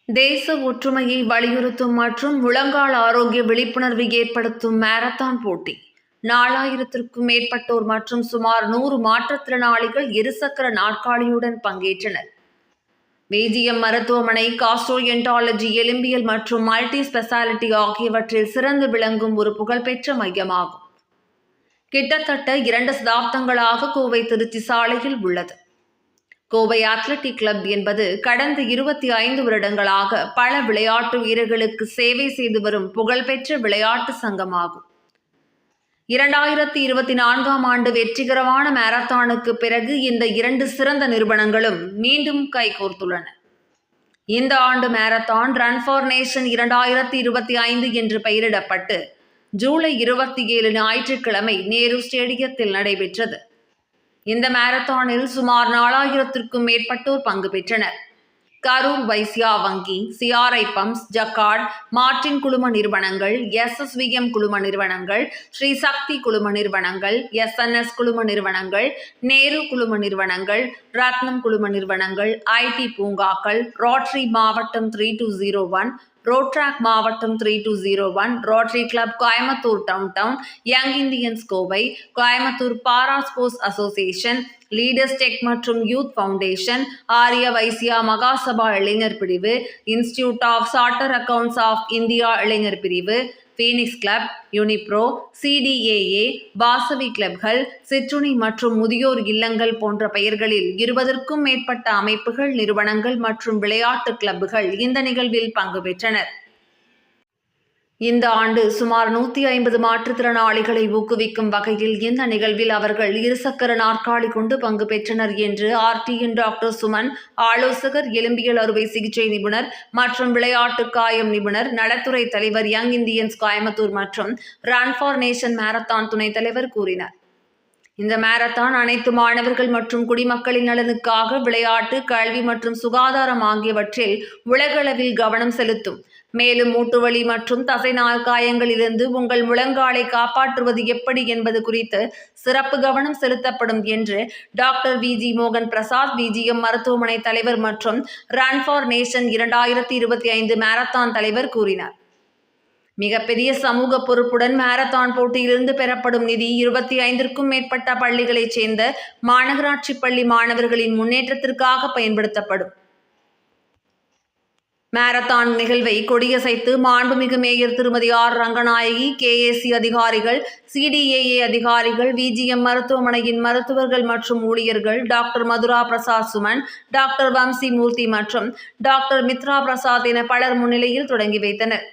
தேச ஒற்றுமையை வலியுறுத்தும் மற்றும் முழங்கால் ஆரோக்கிய விழிப்புணர்வு ஏற்படுத்தும் மாரத்தான் போட்டி. 4000க்கும் மேற்பட்டோர் மற்றும் சுமார் 100 மாற்றுத்திறனாளிகள் இருசக்கர நாற்காலியுடன் பங்கேற்றனர். வேஜிஎம் மருத்துவமனை காஸ்ட்ரோஎன்டாலஜி, எலும்பியல் மற்றும் மல்டி ஸ்பெஷாலிட்டி ஆகியவற்றில் சிறந்து விளங்கும் ஒரு புகழ்பெற்ற மையமாகும். கிட்டத்தட்ட 2 சதாப்தங்களாக கோவை திருச்சி சாலையில் உள்ளது. கோவை அத்லெட்டிக் கிளப் என்பது கடந்த 25 வருடங்களாக பல விளையாட்டு வீரர்களுக்கு சேவை செய்து வரும் புகழ்பெற்ற விளையாட்டு சங்கமாகும். 2024ஆம் ஆண்டு வெற்றிகரமான மாரத்தானுக்கு பிறகு இந்த 2 சிறந்த நிறுவனங்களும் மீண்டும் கைகோர்த்துள்ளன. இந்த ஆண்டு மாரத்தான் ரன் ஃபார் நேஷன் 2025 என்று பெயரிடப்பட்டு ஜூலை 27 ஞாயிற்றுக்கிழமை நேரு ஸ்டேடியத்தில் நடைபெற்றது. இந்த மாரத்தானில் சுமார் 4000க்கும் மேற்பட்டோர் பங்கு பெற்றனர். கரூர் வைஸ்யா வங்கி, சிஆர்ஐ பம்ப்ஸ், ஜக்கார்ட், மார்டின் குழும நிறுவனங்கள், எஸ்எஸ்விஎம் குழும நிறுவனங்கள், ஸ்ரீ சக்தி குழும நிறுவனங்கள், எஸ்என்எஸ் குழும நிறுவனங்கள், நேரு குழும நிறுவனங்கள், ரத்னம் குழும நிறுவனங்கள், ஐடி பூங்காக்கள், ரோட்டரி மாவட்டம் 3201, ரோட்ராக் மாவட்டம் 3201, Rotary club Coimbatore town, young Indians Kovai, Coimbatore para sports association, leaders tech மற்றும் யூத் ஃபவுண்டேஷன், ஆரிய வைசியா மகாசபா இளைஞர் பிரிவு, institute of charter accounts of India இளைஞர் பிரிவு, Phoenix club, Unipro, CDAA, Vasavi கிளப்கள், சிற்றுணி மற்றும் முதியோர் இல்லங்கள் போன்ற பெயர்களில் 20க்கும் மேற்பட்ட அமைப்புகள், நிறுவனங்கள் மற்றும் விளையாட்டு கிளப்புகள் இந்த நிகழ்வில் பங்கு பெற்றனர். இந்த ஆண்டு சுமார் 150 மாற்றுத்திறனாளிகளை ஊக்குவிக்கும் வகையில் இந்த நிகழ்வில் அவர்கள் இருசக்கர நாற்காலி கொண்டு பங்கு பெற்றனர் என்று ஆர்டிஎன் டாக்டர் சுமன், ஆலோசகர், எலும்பியல் அறுவை சிகிச்சை நிபுணர் மற்றும் விளையாட்டு காயம் நிபுணர், நலத்துறை தலைவர், யங் இந்தியன்ஸ் கோயம்புத்தூர் மற்றும் ரன் ஃபார் நேஷன் மாரத்தான் துணைத் தலைவர் கூறினார். இந்த மாரத்தான் அனைத்து மாணவர்கள் மற்றும் குடிமக்களின் நலனுக்காக விளையாட்டு, கல்வி மற்றும் சுகாதாரம் ஆகியவற்றில் உலகளவில் கவனம் செலுத்தும். மேலும் மூட்டுவலி மற்றும் தசைநார் காயங்களிலிருந்து உங்கள் முழங்காலை காப்பாற்றுவது எப்படி என்பது குறித்து சிறப்பு கவனம் செலுத்தப்படும் என்று டாக்டர் விஜி மோகன் பிரசாத், விஜிஎம் மருத்துவமனை தலைவர் மற்றும் ரன் ஃபார் நேஷன் 2025 மாரத்தான் தலைவர் கூறினார். மிகப்பெரிய சமூக பொறுப்புடன் மாரத்தான் போட்டியிலிருந்து பெறப்படும் நிதி 25க்கும் மேற்பட்ட பள்ளிகளைச் சேர்ந்த மாநகராட்சி பள்ளி மாணவர்களின் முன்னேற்றத்திற்காக பயன்படுத்தப்படும். மாரத்தான் நிகழ்வை கொடியசைத்து மாண்புமிகு மேயர் திருமதி ஆர் ரங்கநாயகி, கேஏசி அதிகாரிகள், சிடிஏஏ அதிகாரிகள், விஜிஎம் மருத்துவமனையின் மருத்துவர்கள் மற்றும் ஊழியர்கள், டாக்டர் மதுரா பிரசாத் சுமன், டாக்டர் வம்சி மூர்த்தி மற்றும் டாக்டர் மித்ரா பிரசாத் என பலர் முன்னிலையில் தொடங்கி வைத்தனர்.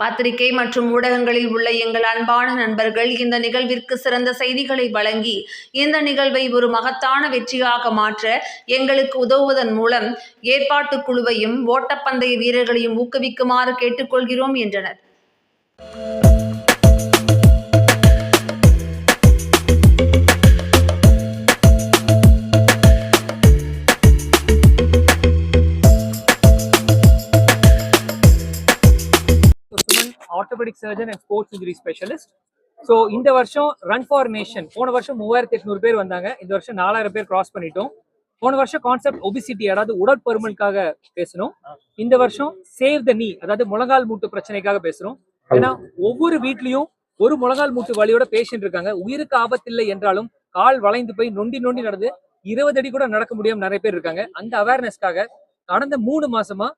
பத்திரிகை மற்றும் ஊடகங்களில் உள்ள எங்கள் அன்பான நண்பர்கள் இந்த நிகழ்விற்கு சிறந்த செய்திகளை வழங்கி இந்த நிகழ்வை ஒரு மகத்தான வெற்றியாக மாற்ற எங்களுக்கு உதவுவதன் மூலம் ஏற்பாட்டுக் குழுவையும் ஓட்டப்பந்தய வீரர்களையும் ஊக்குவிக்குமாறு கேட்டுக்கொள்கிறோம் என்றனர். Orthopaedic surgeon and sports injury specialist. So இந்த வருஷம் ரன் ஃபார் நேஷன், போன வருஷம் 3800 பேர் வந்தாங்க, இந்த வருஷம் 4000 பேர் கிராஸ் பண்ணிட்டோம். போன வருஷம் கான்செப்ட் ஒபிசிட்டி, அதாவது உடற்பருமனுக்காக பேசணும். இந்த வருஷம் சேவ் த நீ, அதாவது முழங்கால் மூட்டு பிரச்சனைக்காக பேசுறோம். ஏன்னா ஒவ்வொரு வீட்லயும் ஒரு முழங்கால் மூட்டு வலியோட பேஷண்ட் இருக்காங்க. உயிருக்கு ஆபத்தில்லை என்றாலும் கால் வளைந்து போய் நொண்டி நடந்து 20 அடி கூட நடக்க முடியாம நிறைய பேர் இருக்காங்க. அந்த அவேர்னஸ்க்காக கடந்த 3 மாசமா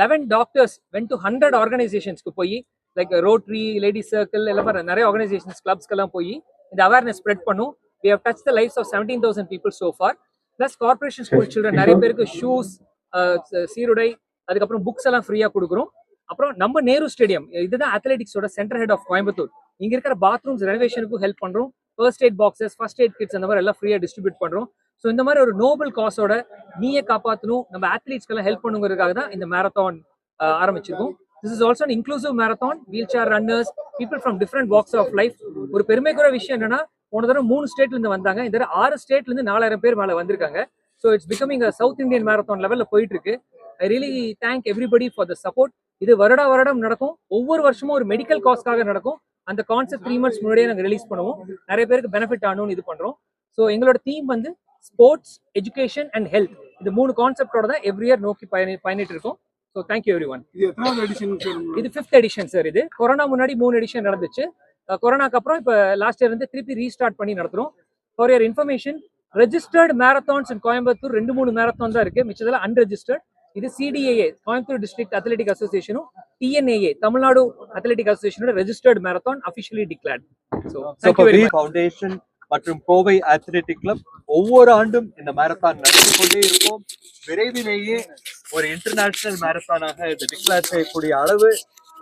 11 டாக்டர்ஸ் வென்ட் டு 100 ஆர்கனைசேஷன்ஸ்க்கு போய், லைக் ரோட்டரி, லேடி சர்க்கிள், எல்லாம் நிறைய ஆர்கனைசேஷன்ஸ், கிளப்ஸ்க்கெல்லாம் போய் இந்த அவேர்னஸ் ஸ்ப்ரெட் பண்ணும். We have touched the lives of 17,000 people so far. Plus corporation school children நிறைய பேருக்கு ஷூஸ், சீருடை, அதுக்கப்புறம் புக்ஸ் எல்லாம் ஃப்ரீயா கொடுக்குறோம். அப்புறம் நம்ம நேரு ஸ்டேடியம், இதுதான் அத்லெட்டிக்ஸோட சென்டர் ஹெட் ஆஃப் கோயம்புத்தூர். இங்க இருக்கிற பாத்ரூம்ஸ் ரெனோவேஷனுக்கும் ஹெல்ப் பண்றோம். First eight boxes, first eight kids, அந்த மாதிரி எல்லாம் ஃப்ரீயா டிஸ்ட்ரிபியூட் பண்றோம். ஸோ இந்த மாதிரி ஒரு நோபல் காஸோட நீயே காப்பாற்றணும், நம்ம அத்லீட்ஸ்க்கெல்லாம் ஹெல்ப் பண்ணுங்கிறதுக்காக தான் இந்த மாரத்தான் ஆரம்பிச்சிருக்கோம். This is also an inclusive marathon. Wheelchair runners, people from different walks of life. ஒரு பெருமைக்குரிய விஷயம் என்னன்னா, போன தடவை 3 ஸ்டேட்ல இருந்து வந்தாங்க, இந்த தடவை 6 ஸ்டேட்ல இருந்து 4000 பேர் மேல வந்திருக்காங்க. So it's becoming a south Indian marathon லெவல்ல போயிட்டு இருக்கு. I really thank everybody for the support. இது வருடம் நடக்கும். ஒவ்வொரு வருஷமும் ஒரு மெடிக்கல் காஸ்க்காக நடக்கும். அந்த கான்செப்ட் 3 months முன்னாடியே நாங்கள் ரிலீஸ் பண்ணுவோம். நிறைய பேருக்கு பெனிஃபிட் ஆகணும்னு இது பண்றோம். ஸோ எங்களோட தீம் வந்து ஸ்போர்ட்ஸ், எஜுகேஷன் அண்ட் ஹெல்த். இந்த 3 கான்செப்டோட தான் எவ்ரி இயர் நோக்கி பயணிட்டு இருக்கோம். So thank you every one. இது எத்தனாவது எடிஷன் சார்? இது 5th எடிஷன் சார். இது கொரோனா முன்னாடி 3 எடிஷன் நடந்துச்சு. கொரோனாக்கு அப்புறம் இப்போ லாஸ்ட் இயர் வந்து திருப்பி ரீஸ்டார்ட் பண்ணி நடத்துறோம். For your information, registered marathons in Coimbatore 2-3 marathon தான் இருக்கு. மிச்சதெல்லாம் அன்ரெஜிஸ்டர்ட். இது CDAA கோயம்புத்தூர் டிஸ்ட்ரிக்ட் அத்லெட்டிக் அசோசியேஷனும் TNAA தமிழ்நாடு அத்லெட்டிக் அசோசியேஷனோட registered marathon officially declared. So thank you very much. Foundation மற்றும் கோவை அத்லெட்டிக் கிளப் ஒவ்வொரு ஆண்டும் இந்த மேரத்தான் நடந்து கொண்டே இருக்கும். விரைவிலேயே ஒரு இன்டர்நேஷனல் மேரத்தானாக இது டிக்ளேர் செய்யக்கூடிய அளவு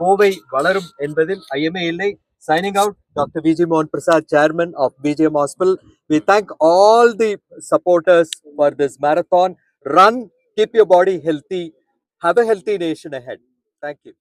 கோவை வளரும் என்பதில் ஐயமே இல்லை. Signing out, Dr. VG Mohan Prasad, Chairman of BGM Hospital. We thank all the supporters for this marathon. Run, keep your body healthy, have a healthy nation ahead. Thank you.